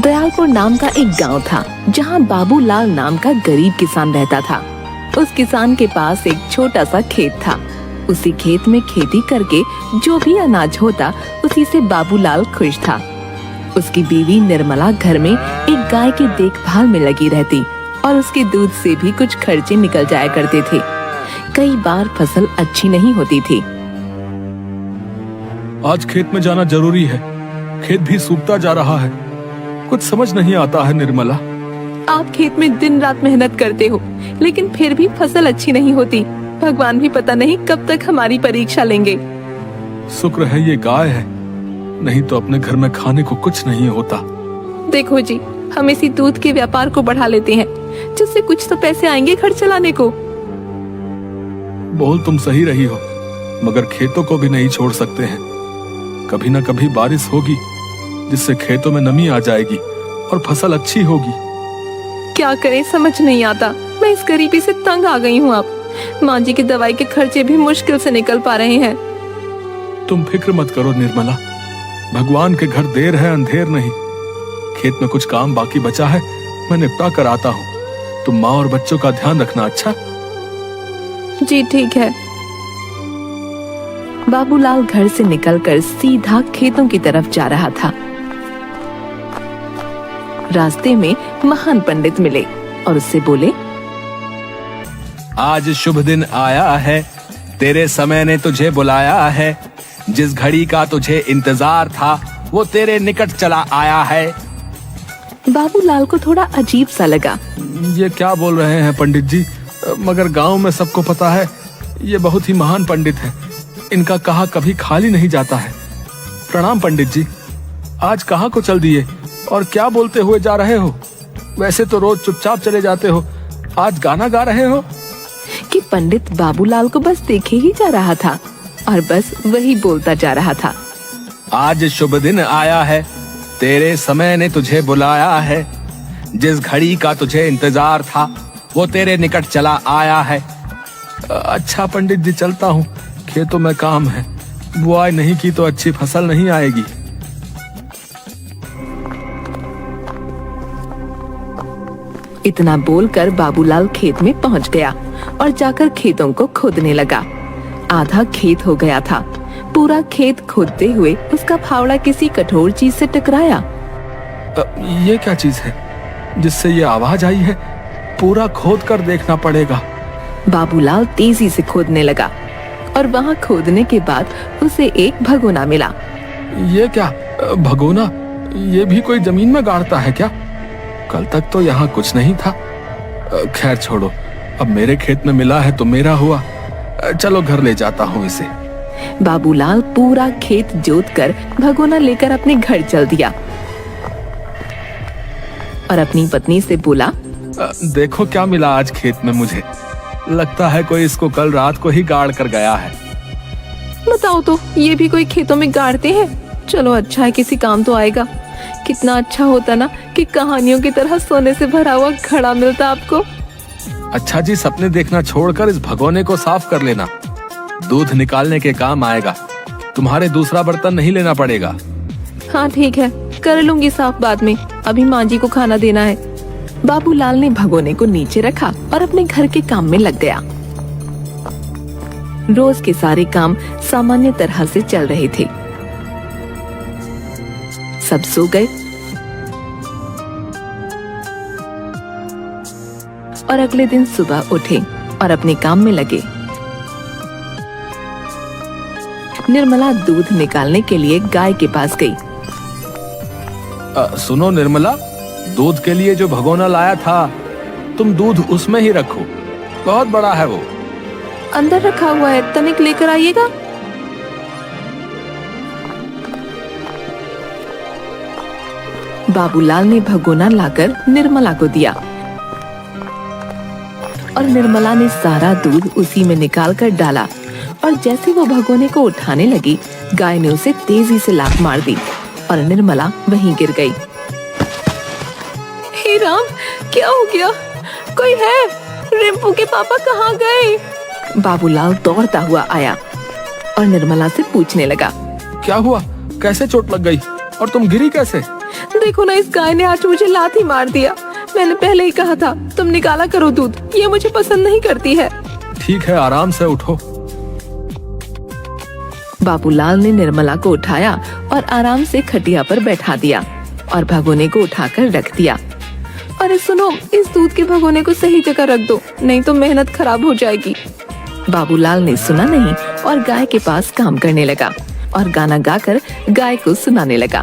दयालपुर नाम का एक गांव था जहां बाबूलाल नाम का गरीब किसान रहता था। उस किसान के पास एक छोटा सा खेत था। उसी खेत में खेती करके जो भी अनाज होता उसी से बाबूलाल खुश था। उसकी बीवी निर्मला घर में एक गाय की देखभाल में लगी रहती और उसके दूध से भी कुछ खर्चे निकल जाया करते थे। कई बार फसल अच्छी नहीं होती थी। आज खेत में जाना जरूरी है, खेत भी सूखता जा रहा है। कुछ समझ नहीं आता है निर्मला। आप खेत में दिन रात मेहनत करते हो लेकिन फिर भी फसल अच्छी नहीं होती। भगवान भी पता नहीं कब तक हमारी परीक्षा लेंगे। शुक्र है ये गाय है, नहीं तो अपने घर में खाने को कुछ नहीं होता। देखो जी, हम इसी दूध के व्यापार को बढ़ा लेते हैं जिससे कुछ तो पैसे आएंगे घर चलाने को। बोल तुम सही रही हो, मगर खेतों को भी नहीं छोड़ सकते हैं। कभी न कभी बारिश होगी जिससे खेतों में नमी आ जाएगी और फसल अच्छी होगी। क्या करें समझ नहीं आता। मैं इस गरीबी से तंग आ गई हूँ। अब माँ जी की दवाई के खर्चे भी मुश्किल से निकल पा रहे हैं। तुम फिक्र मत करो निर्मला, भगवान के घर देर है अंधेर नहीं। खेत में कुछ काम बाकी बचा है, मैं निपटा कर आता हूँ। तुम माँ और बच्चों का ध्यान रखना। अच्छा जी ठीक है। बाबूलाल घर से निकलकर सीधा खेतों की तरफ जा रहा था। रास्ते में महान पंडित मिले और उससे बोले, आज शुभ दिन आया है, तेरे समय ने तुझे बुलाया है। जिस घड़ी का तुझे इंतजार था वो तेरे निकट चला आया है। बाबूलाल को थोड़ा अजीब सा लगा। ये क्या बोल रहे हैं पंडित जी? मगर गांव में सबको पता है ये बहुत ही महान पंडित है। इनका कहा कभी खाली नहीं जाता है। प्रणाम पंडित जी, आज कहाँ को चल दिए और क्या बोलते हुए जा रहे हो? वैसे तो रोज चुपचाप चले जाते हो, आज गाना गा रहे हो? कि पंडित बाबूलाल को बस देखे ही जा रहा था और बस वही बोलता जा रहा था। आज शुभ दिन आया है, तेरे समय ने तुझे बुलाया है। जिस घड़ी का तुझे इंतजार था वो तेरे निकट चला आया है। अच्छा पंडित जी, चलता हूँ, खेतों में काम है। बुआई नहीं की तो अच्छी फसल नहीं आएगी। इतना बोलकर बाबूलाल खेत में पहुंच गया और जाकर खेतों को खोदने लगा। आधा खेत हो गया था। पूरा खेत खोदते हुए उसका फावड़ा किसी कठोर चीज से टकराया। ये क्या चीज है जिससे ये आवाज आई है? पूरा खोद कर देखना पड़ेगा। बाबूलाल तेजी से खोदने लगा और वहाँ खोदने के बाद उसे एक भगोना मिला। ये क्या भगोना? ये भी कोई जमीन में गाड़ता है क्या? कल तक तो यहाँ कुछ नहीं था। खैर छोड़ो, अब मेरे खेत में मिला है तो मेरा हुआ। चलो घर ले जाता हूँ इसे। बाबूलाल पूरा खेत जोतकर भगोना लेकर अपने घर चल दिया और अपनी पत्नी से बोला, देखो क्या मिला आज खेत में मुझे। लगता है कोई इसको कल रात को ही गाड़ कर गया है। बताओ तो, ये भी कोई खेतों में गाड़ते हैं? चलो अच्छा है, किसी काम तो आएगा। कितना अच्छा होता ना कि कहानियों की तरह सोने से भरा हुआ घड़ा मिलता आपको। अच्छा जी, सपने देखना छोड़कर इस भगोने को साफ कर लेना, दूध निकालने के काम आएगा। तुम्हारे दूसरा बर्तन नहीं लेना पड़ेगा। हाँ ठीक है, कर लूंगी साफ बाद में। अभी माँ जी को खाना देना है। बाबूलाल ने भगोने को नीचे रखा और अपने घर के काम में लग गया। रोज के सारे काम सामान्य तरह से चल रहे थे। सब सो गए और अगले दिन सुबह उठे और अपने काम में लगे। निर्मला दूध निकालने के लिए गाय के पास गई। सुनो निर्मला, दूध के लिए जो भगोना लाया था, तुम दूध उसमें ही रखो, बहुत बड़ा है वो। अंदर रखा हुआ है, तनिक लेकर आइएगा। बाबूलाल ने भगोना लाकर निर्मला को दिया और निर्मला ने सारा दूध उसी में निकाल कर डाला और जैसे वो भगोने को उठाने लगी, गाय ने उसे तेजी से लात मार दी और निर्मला वहीं गिर गई। हे राम, क्या हो गया? कोई है? रिंपू के पापा कहाँ गए? बाबूलाल दौड़ता हुआ आया और निर्मला से पूछने लगा, क्या हुआ? कैसे चोट लग गई और तुम गिरी कैसे? देखो ना, इस गाय ने आज मुझे लाठी मार दिया। मैंने पहले ही कहा था तुम निकाला करो दूध, ये मुझे पसंद नहीं करती है। ठीक है, आराम से उठो। बाबूलाल ने निर्मला को उठाया और आराम से खटिया पर बैठा दिया और भगोने को उठाकर रख दिया। अरे सुनो, इस दूध के भगोने को सही जगह रख दो, नहीं तो मेहनत खराब हो जाएगी। बाबूलाल ने सुना नहीं और गाय के पास काम करने लगा और गाना गाकर गाय को सुनाने लगा,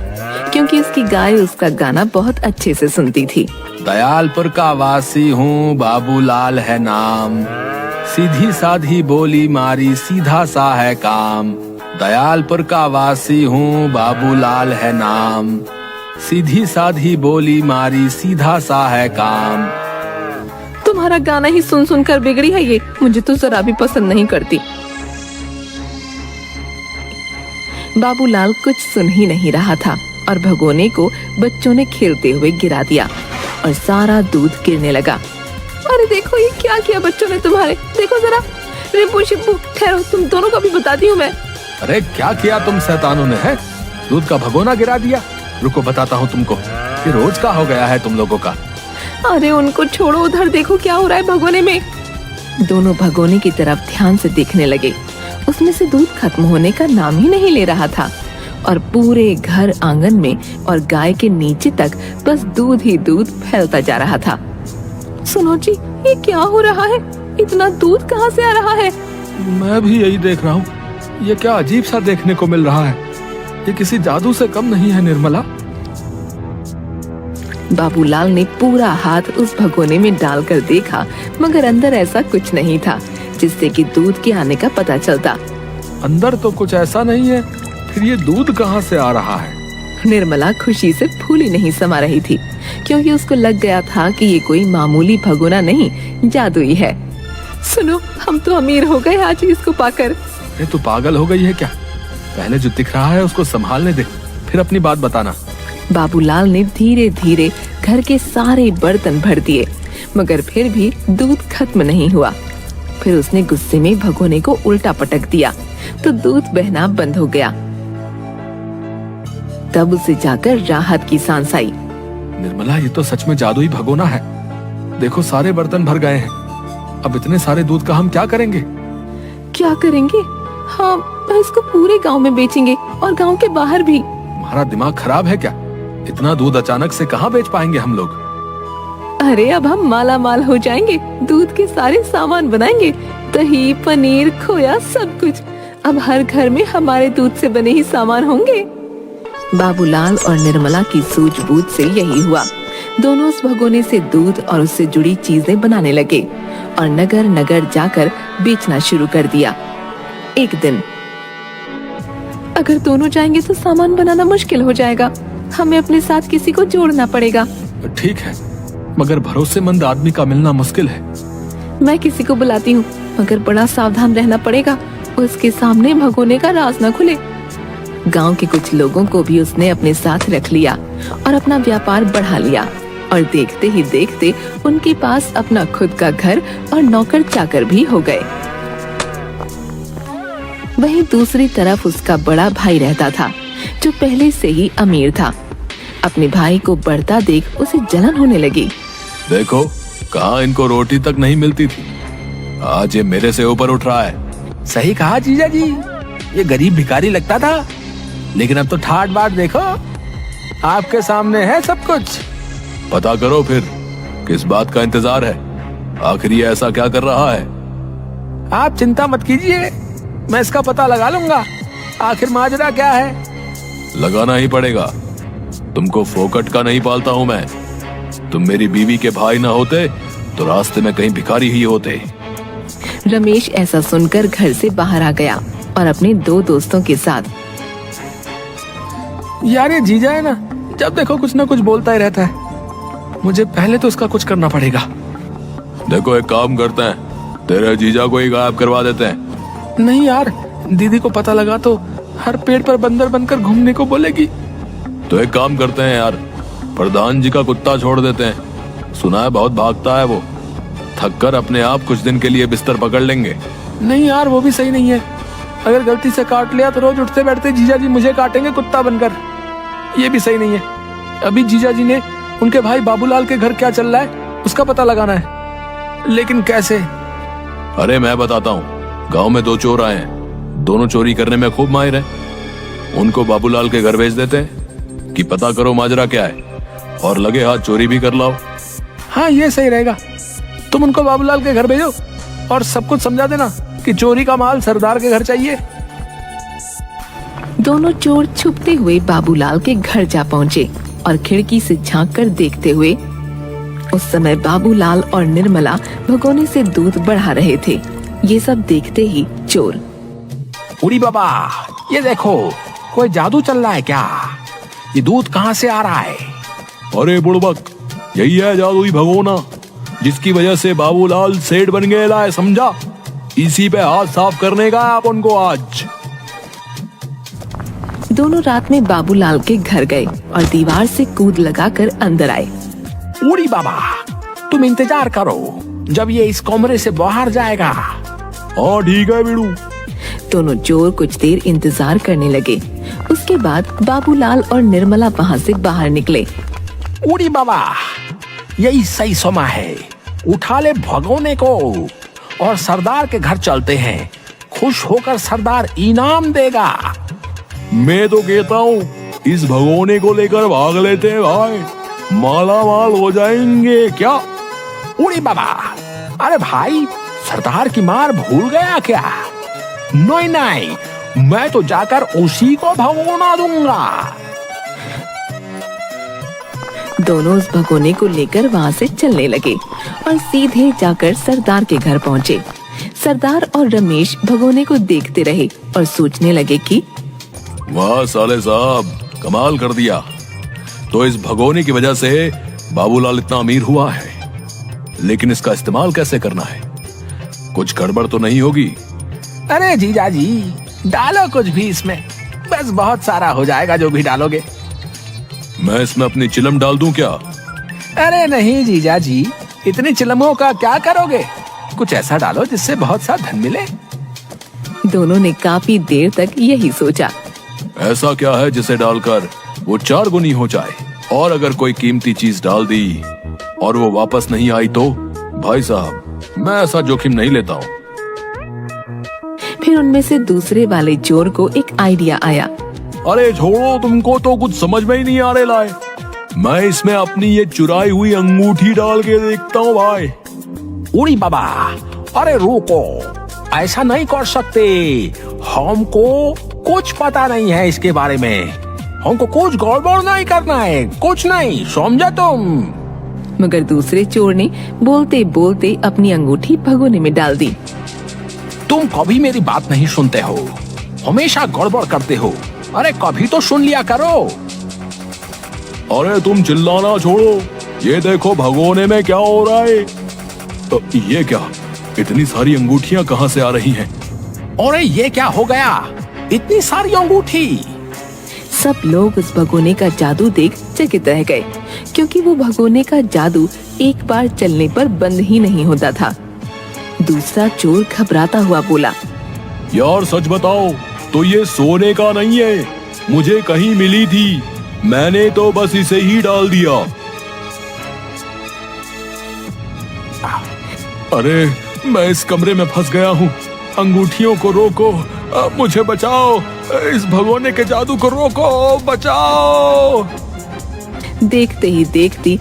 क्योंकि उसकी गाय उसका गाना बहुत अच्छे से सुनती थी। दयालपुर का वासी हूँ, बाबूलाल है नाम, सीधी साधी बोली मारी, सीधा सा है काम। दयालपुर का वासी हूँ, बाबूलाल है नाम, सीधी साधी बोली मारी, सीधा सा है काम। तुम्हारा गाना ही सुन सुन कर बिगड़ी है ये, मुझे तो जरा भी पसंद नहीं करती। बाबूलाल कुछ सुन ही नहीं रहा था और भगोने को बच्चों ने खेलते हुए गिरा दिया और सारा दूध गिरने लगा। अरे देखो, ये क्या किया बच्चों ने तुम्हारे, देखो जरा। रिंपू शिंपू ठहरो, तुम दोनों का भी बताती हूँ मैं। अरे क्या किया तुम शैतानों ने? है दूध का भगोना गिरा दिया। रुको बताता हूँ तुमको, ये रोज का हो गया है तुम लोगों का। अरे उनको छोड़ो, उधर देखो क्या हो रहा है भगोने में। दोनों भगोने की तरफ ध्यान से देखने लगे। उसमें से दूध खत्म होने का नाम ही नहीं ले रहा था और पूरे घर आंगन में और गाय के नीचे तक बस दूध ही दूध फैलता जा रहा था। सुनो जी, ये क्या हो रहा है? इतना दूध कहाँ से आ रहा है? मैं भी यही देख रहा हूँ, ये क्या अजीब सा देखने को मिल रहा है। ये किसी जादू से कम नहीं है निर्मला। बाबूलाल ने पूरा हाथ उस भगोने में डालकर देखा, मगर अंदर ऐसा कुछ नहीं था जिससे कि दूध के आने का पता चलता। अंदर तो कुछ ऐसा नहीं है, फिर ये दूध कहाँ से आ रहा है? निर्मला खुशी से फूली नहीं समा रही थी, क्योंकि उसको लग गया था कि ये कोई मामूली भगोना नहीं, जादुई है। सुनो, हम तो अमीर हो गए आज इसको पाकर। अरे तू पागल हो गई है क्या? पहले जो दिख रहा है उसको संभालने दे, फिर अपनी बात बताना। बाबूलाल ने धीरे धीरे घर के सारे बर्तन भर दिए, मगर फिर भी दूध खत्म नहीं हुआ। फिर उसने गुस्से में भगोने को उल्टा पटक दिया तो दूध बहना बंद हो गया। तब उसे जाकर राहत की सांस आई। निर्मला, ये तो सच में जादुई भगोना है। देखो सारे बर्तन भर गए हैं। अब इतने सारे दूध का हम क्या करेंगे? क्या करेंगे? हाँ, इसको पूरे गांव में बेचेंगे और गांव के बाहर भी। तुम्हारा दिमाग खराब है क्या? इतना दूध अचानक से कहाँ बेच पाएंगे हम लोग? अरे अब हम माला माल हो जाएंगे, दूध के सारे सामान बनाएंगे, दही, पनीर, खोया, सब कुछ। अब हर घर में हमारे दूध से बने ही सामान होंगे। बाबूलाल और निर्मला की सूझबूझ से यही हुआ। दोनों उस भगोने से दूध और उससे जुड़ी चीजें बनाने लगे और नगर नगर जाकर बेचना शुरू कर दिया। एक दिन, अगर दोनों जाएंगे तो सामान बनाना मुश्किल हो जाएगा, हमें अपने साथ किसी को जोड़ना पड़ेगा। ठीक है, मगर भरोसेमंद आदमी का मिलना मुश्किल है। मैं किसी को बुलाती हूँ, मगर बड़ा सावधान रहना पड़ेगा, उसके सामने भगोने का राज न खुले। गांव के कुछ लोगों को भी उसने अपने साथ रख लिया और अपना व्यापार बढ़ा लिया और देखते ही देखते उनके पास अपना खुद का घर और नौकर चाकर भी हो गए। वहीं दूसरी तरफ उसका बड़ा भाई रहता था, जो पहले से ही अमीर था। अपने भाई को बढ़ता देख उसे जलन होने लगी। देखो, कहाँ इनको रोटी तक नहीं मिलती थी, आज ये मेरे से ऊपर उठ रहा है। सही कहा जीजा जी, ये गरीब भिखारी लगता था, लेकिन अब तो ठाट बाट देखो, आपके सामने है सब कुछ। पता करो फिर, किस बात का इंतजार है? आखिर ये ऐसा क्या कर रहा है? आप चिंता मत कीजिए, मैं इसका पता लगा लूंगा। आखिर माजरा क्या है? लगाना ही पड़ेगा। तुमको फोकट का नहीं पालता हूं मैं। तुम मेरी बीवी के भाई ना होते तो रास्ते में कहीं भिखारी ही होते। रमेश ऐसा सुनकर घर से बाहर आ गया और अपने दो दोस्तों के साथ। यार ये जीजा है ना, जब देखो कुछ ना कुछ बोलता ही रहता है। मुझे पहले तो इसका कुछ करना पड़ेगा। देखो, एक काम करते हैं, तेरे जीजा को ही गायब करवा देते हैं। नहीं यार, दीदी को पता लगा तो हर पेड़ पर बंदर बनकर घूमने को बोलेगी। तो एक काम करते हैं यार, प्रधान जी का कुत्ता छोड़ देते हैं। सुना है बहुत भागता है वो। थककर अपने आप कुछ दिन के लिए बिस्तर पकड़ लेंगे। नहीं यार, वो भी सही नहीं है। अगर गलती से काट लिया तो रोज उठते बैठते जीजा जी मुझे काटेंगे कुत्ता बनकर। ये भी सही नहीं है। अभी जीजा जी ने उनके भाई बाबूलाल के घर क्या चल रहा है उसका पता लगाना है, लेकिन कैसे? अरे मैं बताता हूँ। गांव में 2 चोर आए हैं, दोनों चोरी करने में खूब माहिर हैं। उनको बाबूलाल के घर भेज देते हैं कि पता करो माजरा क्या है, और लगे हाथ चोरी भी कर लाओ। हाँ, ये सही रहेगा। तुम उनको बाबूलाल के घर भेजो और सब कुछ समझा देना कि चोरी का माल सरदार के घर चाहिए। दोनों चोर छुपते हुए बाबूलाल के घर जा पहुंचे और खिड़की से झांक कर देखते हुए। उस समय बाबूलाल और निर्मला भगोने से दूध बढ़ा रहे थे। ये सब देखते ही चोर, उड़ी बाबा, ये देखो, कोई जादू चल रहा है क्या? ये दूध कहाँ से आ रहा है? अरे बुड़बक, यही है जादुई भगोना, जिसकी वजह से बाबूलाल सेठ बन गया है, समझा? इसी पे हाथ साफ करने का आप उनको आज। दोनों रात में बाबूलाल के घर गए और दीवार से कूद लगाकर अंदर आए। उड़ी बाबा, तुम इंतजार करो, जब ये इस कमरे से बाहर जाएगा। हाँ ठीक है बिड़ू। दोनों चोर कुछ देर इंतजार करने लगे। उसके बाद बाबूलाल और निर्मला वहाँ से बाहर निकले। उड़ी बाबा, यही सही समय है, उठा ले भगोने को और सरदार के घर चलते हैं। खुश होकर सरदार इनाम देगा। मैं तो कहता हूँ इस भगोने को लेकर भाग लेते हैं भाई, माला माल हो जाएंगे क्या? उड़ी बाबा, अरे भाई, सरदार की मार भूल गया क्या? नहीं नहीं, मैं तो जाकर उसी को भगोना दूंगा। दोनों उस भगोने को लेकर वहाँ से चलने लगे और सीधे जाकर सरदार के घर पहुँचे। सरदार और रमेश भगोने को देखते रहे और सोचने लगे कि वाह साले साहब, कमाल कर दिया। तो इस भगोने की वजह से बाबूलाल इतना अमीर हुआ है, लेकिन इसका इस्तेमाल कैसे करना है? कुछ गड़बड़ तो नहीं होगी? अरे जीजा जी, डालो कुछ भी इसमें, बस बहुत सारा हो जाएगा जो भी डालोगे। मैं इसमें अपनी चिलम डाल दूं क्या? अरे नहीं जीजा जी, इतनी चिलमों का क्या करोगे? कुछ ऐसा डालो जिससे बहुत सा धन मिले। दोनों ने काफी देर तक यही सोचा। ऐसा क्या है जिसे डालकर वो 4 गुनी हो जाए? और अगर कोई कीमती चीज डाल दी और वो वापस नहीं आई तो? भाई साहब, मैं ऐसा जोखिम नहीं लेता हूँ। फिर उनमें से दूसरे वाले चोर को एक आइडिया आया। अरे छोड़ो, तुमको तो कुछ समझ में ही नहीं आ रहे लाए। मैं इसमें अपनी ये चुराई हुई अंगूठी डाल के देखता हूँ भाई। उड़ी बाबा, अरे रुको, ऐसा नहीं कर सकते। हमको कुछ पता नहीं है इसके बारे में, हमको कुछ गड़बड़ नहीं करना है, कुछ नहीं, समझे तुम? मगर दूसरे चोर ने बोलते बोलते अपनी अंगूठी भगोने में डाल दी। तुम कभी मेरी बात नहीं सुनते हो, हमेशा गड़बड़ करते हो। अरे कभी तो सुन लिया करो। अरे तुम चिल्लाना छोड़ो, ये देखो भगोने में क्या हो रहा है। ये क्या, इतनी सारी अंगूठियां कहाँ से आ रही हैं? अरे ये क्या हो गया, इतनी सारी अंगूठी? सब लोग उस भगोने का जादू देख चकित रह गए, क्योंकि वो भगोने का जादू एक बार चलने पर बंद ही नहीं होता था। दूसरा चोर घबराता हुआ बोला, यार सच बताओ, तो ये सोने का नहीं है, मुझे कहीं मिली थी, मैंने तो बस इसे ही डाल दिया। अरे मैं इस कमरे में फंस गया हूँ, अंगूठियों को रोको, मुझे बचाओ, इस भगोने के जादू को रोको, बचाओ। देखते ही देखती